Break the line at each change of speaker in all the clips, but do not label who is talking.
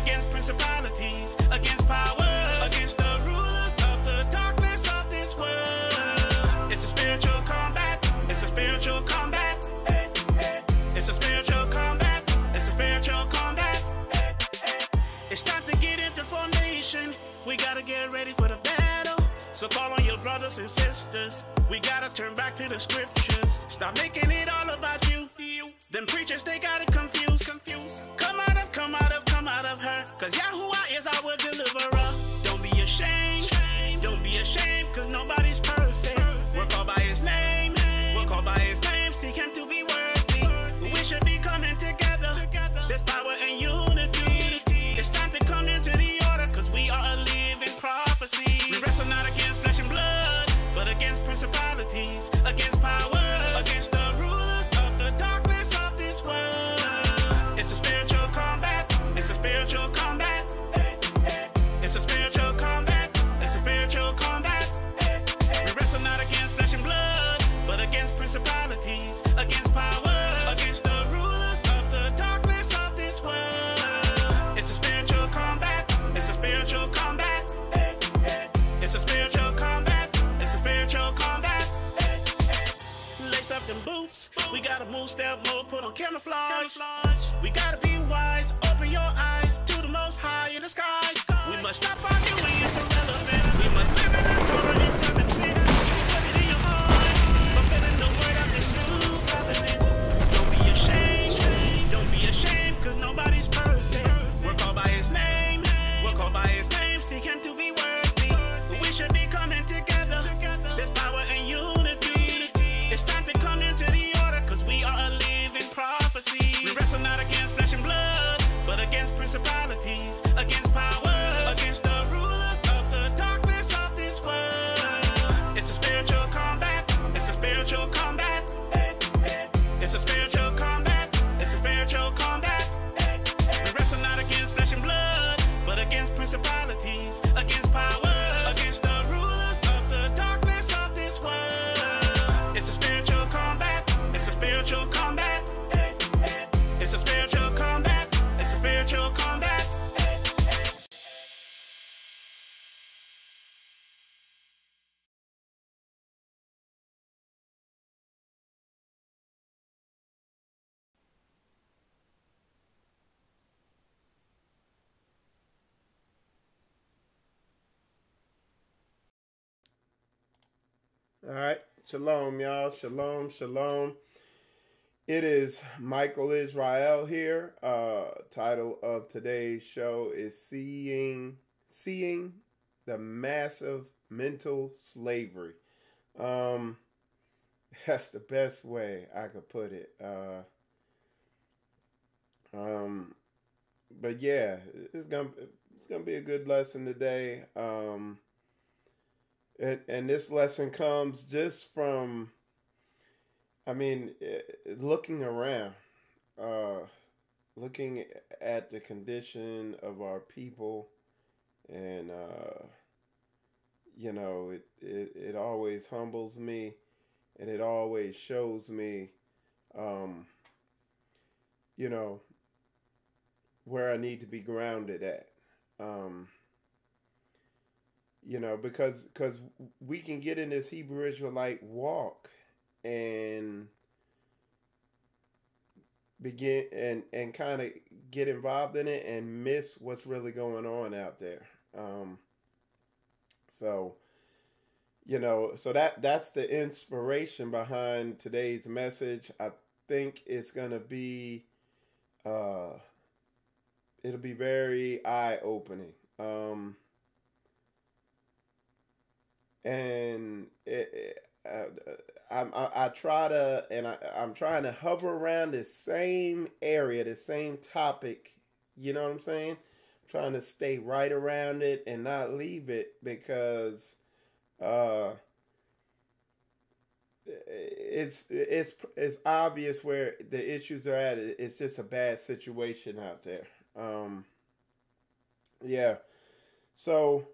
against principalities, against powers, against the rulers of the darkness of this world. It's a spiritual combat. It's a spiritual combat. It's a spiritual combat. It's a spiritual combat. It's time to get into formation. We gotta get ready for the battle. So call on your brothers and sisters. We gotta turn back to the scriptures. Stop making it all about you. Them preachers, they got it confused. Come out of her. Cause Yahuwah is our deliverer. Don't be ashamed. Don't be ashamed, cause nobody's perfect. We're called by his name. We're called by his name. Seek him to be worthy. We should be coming together. There's power in unity. It's time to come into the order, cause we are a living prophecy. We wrestle not against flesh and blood, but against principalities, against powers, against the rulers of the darkness of this world. It's a spiritual combat. It's a spiritual combat. It's a spiritual combat. It's a spiritual combat. We wrestle not against flesh and blood, but against principalities, against powers, against the rulers of the darkness of this world. It's a spiritual combat. It's a spiritual combat. It's a spiritual combat. It's a spiritual combat. Lace up them boots. We gotta move step mode, put on camouflage. We gotta be wise. Open your eyes to the most high in the skies. We must stop arguing, it's irrelevant. We must live in our Torah and 7 6. Put it in your heart. Fulfilling the word of the new covenant. Don't be ashamed. Don't be ashamed, cause nobody's perfect. We're called by his name. We're called by his name. Seek him to be worthy. We should be coming together. There's power in unity. It's time to come into the order, cause we are a living prophecy. We wrestle not against flesh and blood, but against principalities, against powers, against the rulers of the darkness of this world. It's a spiritual combat. It's a spiritual combat. It's a spiritual combat. It's a spiritual combat. We wrestle not against flesh and blood, but against principalities, against powers, against the rulers of the darkness of this world. It's a spiritual combat. It's a spiritual combat. It's a spiritual combat. It's a spiritual combat.
All right. Shalom, y'all. Shalom, shalom. It is Michael Israel here. Title of today's show is Seeing the Massive Mental Slavery. That's the best way I could put it. But yeah, it's gonna be a good lesson today. And this lesson comes just from, looking around, looking at the condition of our people, and it always humbles me, and it always shows me, where I need to be grounded at. Because we can get in this Hebrew Israelite walk and begin and kind of get involved in it and miss what's really going on out there. So that's the inspiration behind today's message. I think it's gonna be it'll be very eye-opening. And I'm trying to hover around the same area, the same topic. You know what I'm saying? I'm trying to stay right around it and not leave it, because it's obvious where the issues are at. It's just a bad situation out there. Yeah. So,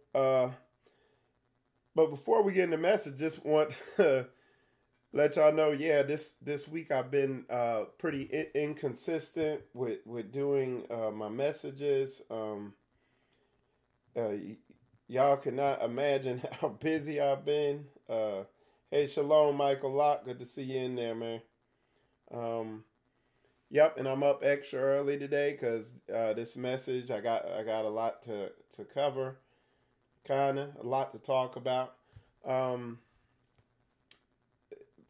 but before we get into the message, just want let y'all know, yeah, this week I've been pretty inconsistent with doing my messages. Y- y'all cannot imagine how busy I've been. Hey, shalom, Michael Locke. Good to see you in there, man. Um, yep, and I'm up extra early today because this message I got a lot to cover, kinda a lot to talk about. Um,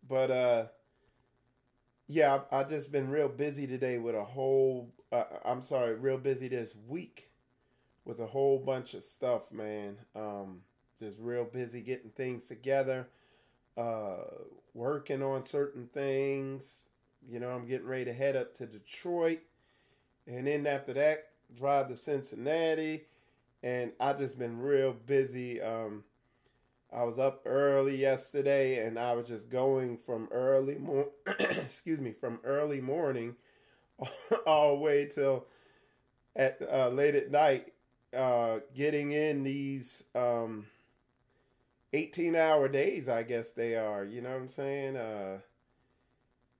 but yeah, I just been real busy today with a whole. I'm sorry, real busy this week with a whole bunch of stuff, man. Just real busy getting things together, uh, working on certain things. You know, I'm getting ready to head up to Detroit, and then after that, drive to Cincinnati. And I just been real busy. I was up early yesterday, and I was just going from excuse me, from early morning all the way till at late at night, getting in these 18-hour days. I guess they are. You know what I'm saying?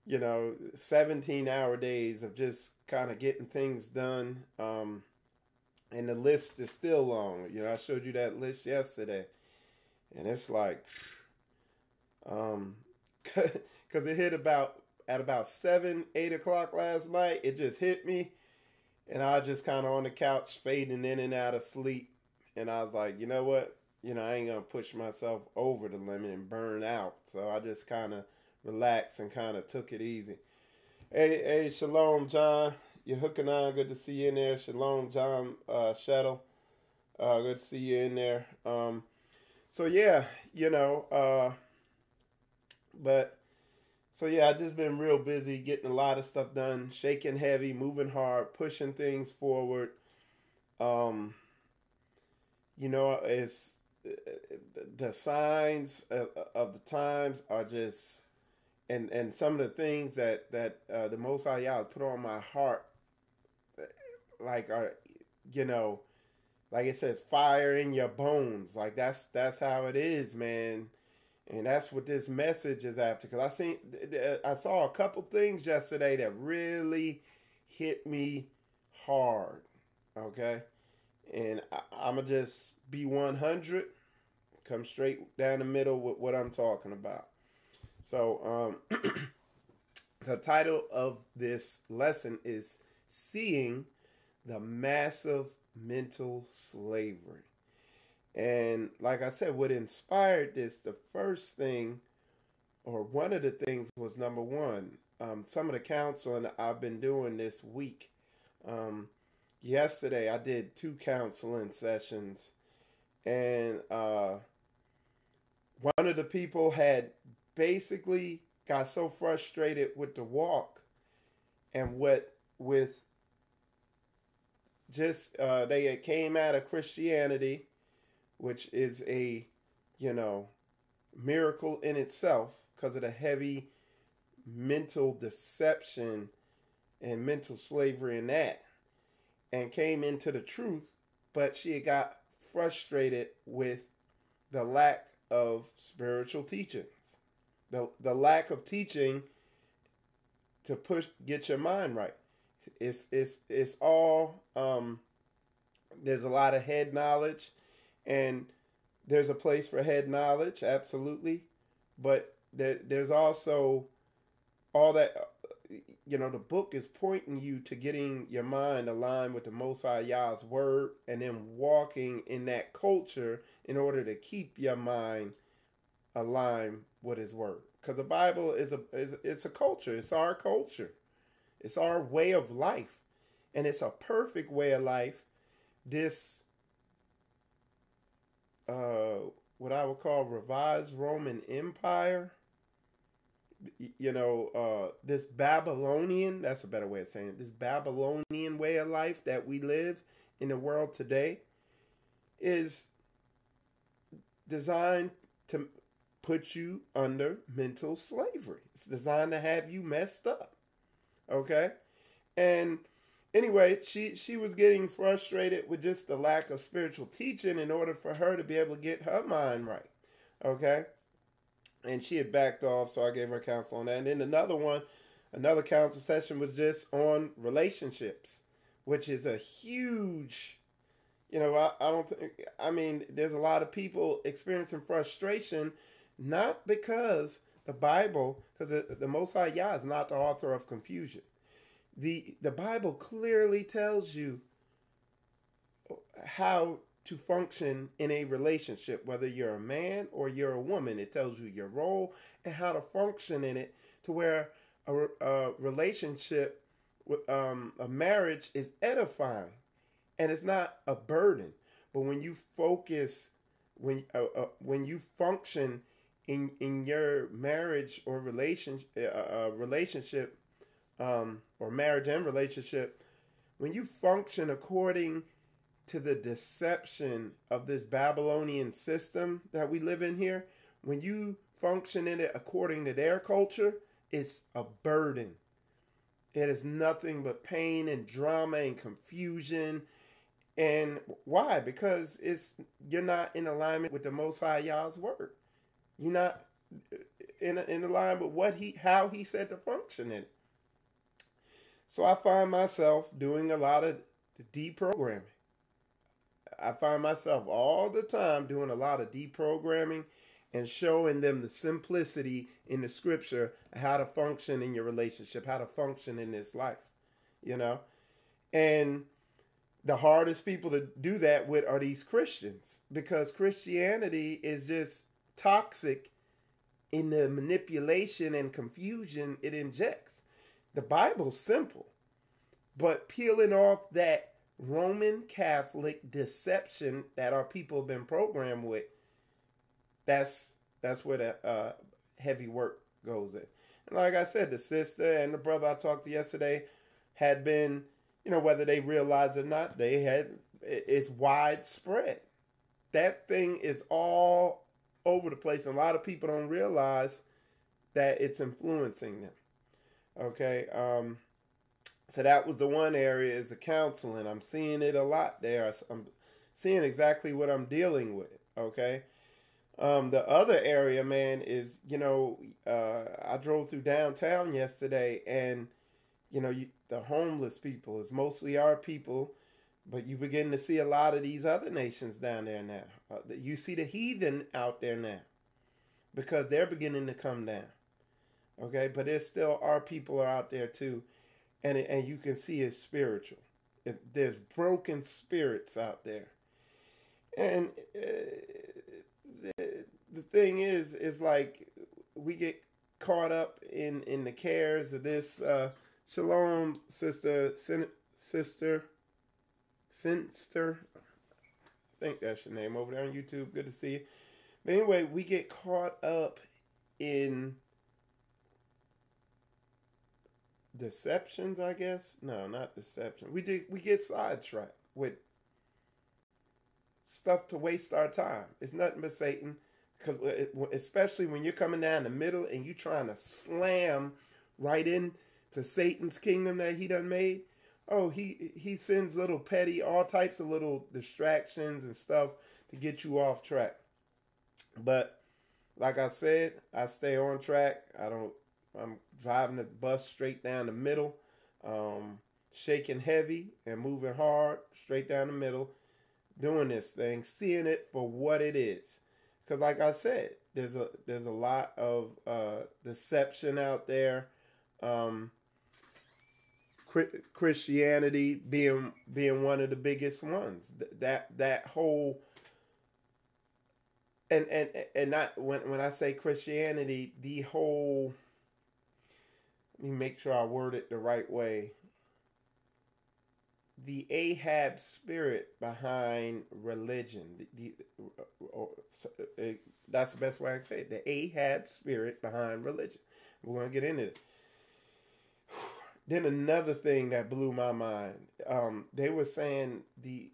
17-hour days of just kind of getting things done. And the list is still long. You know, I showed you that list yesterday, and it's like, um, because it hit about 7, 8 o'clock last night. It just hit me, and I was just kind of on the couch fading in and out of sleep. And I was like, you know what? You know, I ain't gonna push myself over the limit and burn out. So I just kind of relaxed and kind of took it easy. Hey, shalom, John. You're hooking on. Good to see you in there. Shalom, John Shettle. Good to see you in there. So yeah, you know, but so yeah, I just been real busy getting a lot of stuff done, shaking heavy, moving hard, pushing things forward. Um, it's the signs of the times are just, and some of the things that the Most High Yah put on my heart, like are, you know, like it says, fire in your bones. Like that's how it is, man. And that's what this message is after. Cause I saw a couple things yesterday that really hit me hard. Okay, and I'm gonna just be 100, come straight down the middle with what I'm talking about. So, the title of this lesson is "Seeing the Massive Mental Slavery." And like I said, what inspired this, the first thing, or one of the things, was number one, some of the counseling I've been doing this week. Um, Yesterday, I did 2 counseling sessions, and one of the people had basically got so frustrated with the walk and what with just they had came out of Christianity, which is a, you know, miracle in itself because of the heavy mental deception and mental slavery in that, and came into the truth, but she had got frustrated with the lack of spiritual teachings, the lack of teaching to get your mind right. It's all there's a lot of head knowledge, and there's a place for head knowledge, absolutely, but there's also all that. You know, the book is pointing you to getting your mind aligned with the Most High Yah's word, and then walking in that culture in order to keep your mind aligned with His word. Because the Bible it's a culture. It's our culture. It's our way of life, and it's a perfect way of life. This what I would call revised Roman Empire. This Babylonian, that's a better way of saying it, this Babylonian way of life that we live in the world today is designed to put you under mental slavery. It's designed to have you messed up. Okay? And anyway, she was getting frustrated with just the lack of spiritual teaching in order for her to be able to get her mind right. Okay? and she had backed off, so I gave her counsel on that. And then another counsel session was just on relationships, which is a huge, I don't think, I mean, there's a lot of people experiencing frustration, not because the Bible, because the Most High Yah is not the author of confusion. The Bible clearly tells you how to function in a relationship, whether you're a man or you're a woman. It tells you your role and how to function in it, to where a relationship, a marriage is edifying and it's not a burden. But when you focus, when you function in your marriage or relationship, or marriage and relationship, when you function according to the deception of this Babylonian system that we live in here, when you function in it according to their culture, it's a burden. It is nothing but pain and drama and confusion. And why? Because you're not in alignment with the Most High Yah's word. You're not in alignment with how he said to function in it. So I find myself doing a lot of deprogramming. I find myself all the time doing a lot of deprogramming and showing them the simplicity in the scripture, how to function in your relationship, how to function in this life, And the hardest people to do that with are these Christians, because Christianity is just toxic in the manipulation and confusion it injects. The Bible's simple, but peeling off that Roman Catholic deception that our people have been programmed with, that's where the heavy work goes in. And like I said, the sister and the brother I talked to yesterday had been, whether they realize it or not, it's widespread. That thing is all over the place, and a lot of people don't realize that it's influencing them. Okay, so that was the one area, is the counseling. I'm seeing it a lot there. I'm seeing exactly what I'm dealing with. Okay, the other area, man, is I drove through downtown yesterday, and the homeless people is mostly our people, but you begin to see a lot of these other nations down there now. You see the heathen out there now, because they're beginning to come down. Okay, but it's still our people are out there too, and you can see it's spiritual. There's broken spirits out there, and the thing is like we get caught up in the cares of this. Shalom, sister, Finster. I think that's your name over there on YouTube. Good to see you. But anyway, we get caught up in deceptions, I guess. No, not deception. We get sidetracked with stuff to waste our time. It's nothing but Satan. Especially when you're coming down the middle and you trying to slam right in to Satan's kingdom that he done made. Oh, he sends little petty, all types of little distractions and stuff to get you off track. But like I said, I stay on track. I'm driving the bus straight down the middle, shaking heavy and moving hard straight down the middle, doing this thing, seeing it for what it is. Because like I said, there's a lot of deception out there. Christianity being one of the biggest ones. That whole and not when I say Christianity, the whole. Let me make sure I word it the right way. The Ahab spirit behind religion. That's the best way I can say it. The Ahab spirit behind religion. We're going to get into it. Then another thing that blew my mind. They were saying the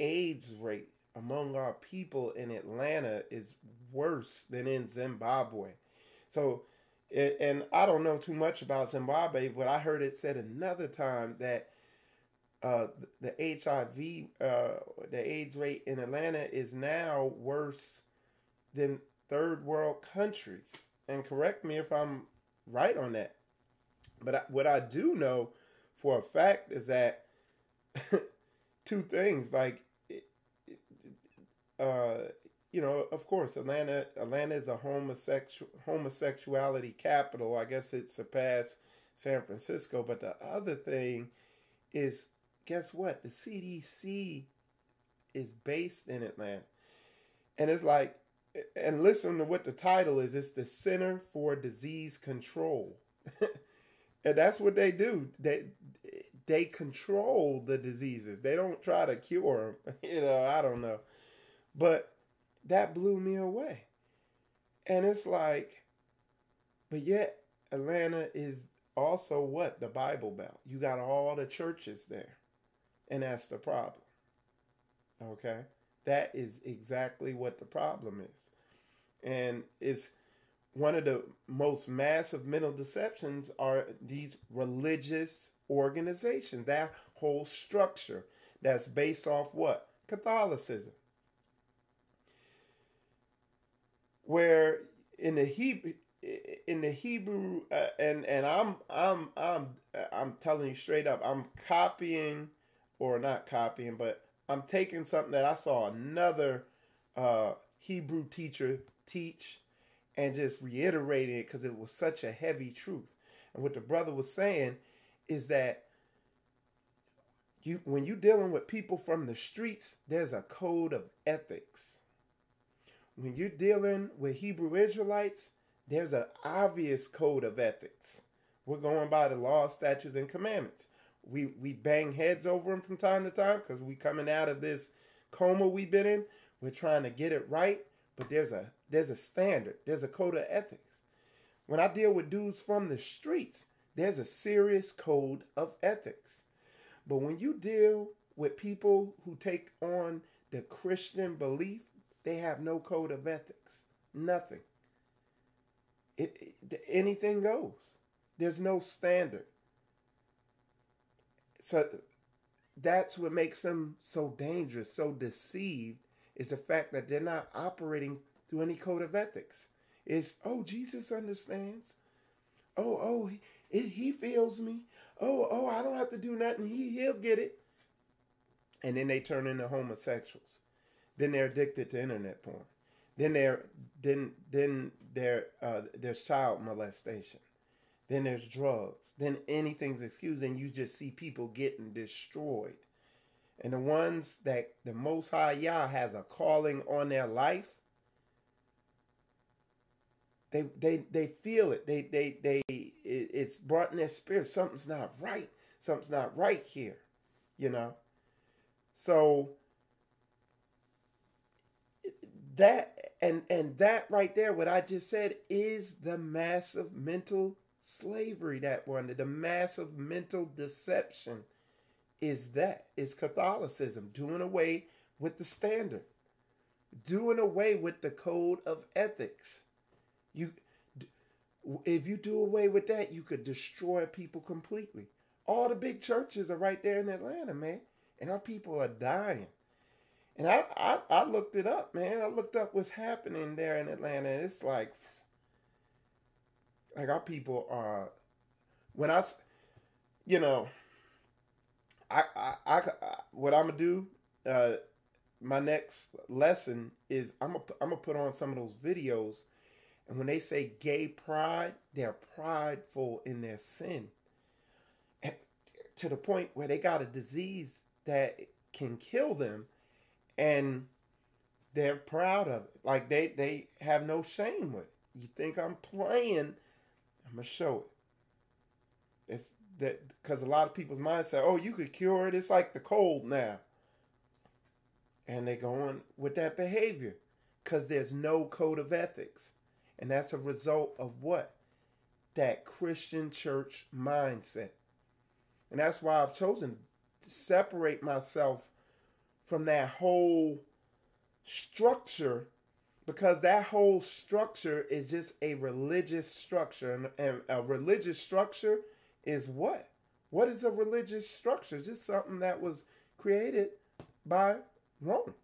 AIDS rate among our people in Atlanta is worse than in Zimbabwe. So, and I don't know too much about Zimbabwe, but I heard it said another time that the HIV, the AIDS rate in Atlanta is now worse than third world countries. And correct me if I'm right on that. But what I do know for a fact is that two things, like, you know, of course, Atlanta is a homosexuality capital. I guess it surpassed San Francisco. But the other thing is, guess what? The CDC is based in Atlanta. And it's like, and listen to what the title is. It's the Center for Disease Control. And that's what they do. They control the diseases. They don't try to cure them. You know, I don't know. But that blew me away. And it's like, but yet Atlanta is also what? The Bible Belt. You got all the churches there. And that's the problem. Okay? That is exactly what the problem is. And it's one of the most massive mental deceptions are these religious organizations, that whole structure that's based off what? Catholicism. Where in the Hebrew, and I'm telling you straight up, I'm copying, or not copying, but I'm taking something that I saw another Hebrew teacher teach and just reiterating it because it was such a heavy truth. And what the brother was saying is that when you're dealing with people from the streets, there's a code of ethics. When you're dealing with Hebrew Israelites, there's an obvious code of ethics. We're going by the law, statutes, and commandments. We bang heads over them from time to time because we coming out of this coma we've been in. We're trying to get it right, but there's a standard. There's a code of ethics. When I deal with dudes from the streets, there's a serious code of ethics. But when you deal with people who take on the Christian belief, they have no code of ethics. Nothing. Anything goes. There's no standard. So that's what makes them so dangerous, so deceived, is the fact that they're not operating through any code of ethics. It's, oh, Jesus understands. Oh, he feels me. Oh, I don't have to do nothing. He'll get it. And then they turn into homosexuals. Then they're addicted to internet porn. Then there's child molestation. Then there's drugs. Then anything's excused, and you just see people getting destroyed. And the ones that the Most High Yah has a calling on their life, they feel it. It's brought in their spirit. Something's not right. Something's not right here. You know. So that and that right there, what I just said, is the massive mental slavery that we're under. The massive mental deception is Catholicism, doing away with the standard, doing away with the code of ethics. If you do away with that, you could destroy people completely. All the big churches are right there in Atlanta, man, and our people are dying. And I looked it up, man. I looked up what's happening there in Atlanta. It's like our people are, when I what I'm gonna do, my next lesson is I'm gonna put on some of those videos, and when they say gay pride, they're prideful in their sin, and to the point where they got a disease that can kill them, and they're proud of it. Like they have no shame with it. You think I'm playing? I'm gonna show it. It's that because a lot of people's minds say, "Oh, you could cure it. It's like the cold now," and they go on with that behavior because there's no code of ethics, and that's a result of what? That Christian church mindset, and that's why I've chosen to separate myself from that whole structure, because that whole structure is just a religious structure. And a religious structure is what? What is a religious structure? It's just something that was created by Rome.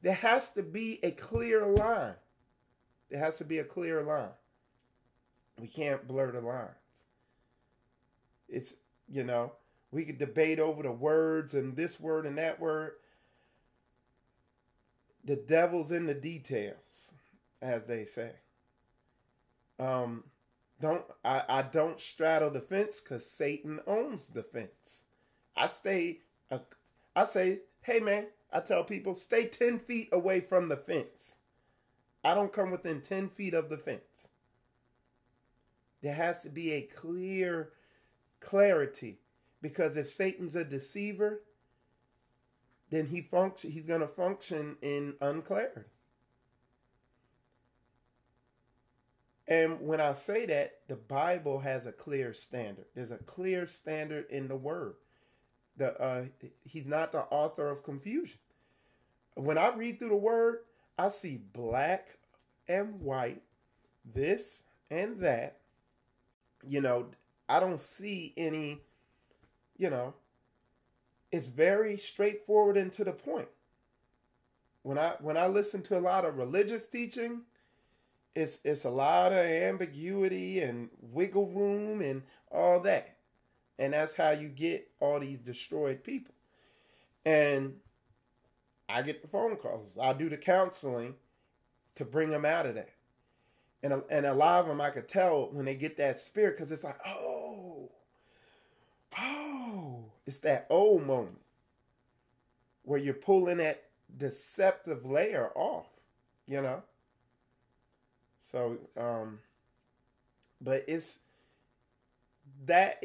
There has to be a clear line. There has to be a clear line. We can't blur the lines. It's, we could debate over the words and this word and that word. The devil's in the details, as they say. I don't straddle the fence because Satan owns the fence. I say, hey man, I tell people, stay 10 feet away from the fence. I don't come within 10 feet of the fence. There has to be a clarity, because if Satan's a deceiver, then he's going to function in unclarity. And when I say that, the Bible has a clear standard. There's a clear standard in the Word. He's not the author of confusion. When I read through the Word, I see black and white, this and that. I don't see any, it's very straightforward and to the point. When I listen to a lot of religious teaching, it's a lot of ambiguity and wiggle room and all that. And that's how you get all these destroyed people. And I get the phone calls. I do the counseling to bring them out of that. And a lot of them, I could tell when they get that spirit, because it's like, oh, it's that old moment where you're pulling that deceptive layer off, So, but it's that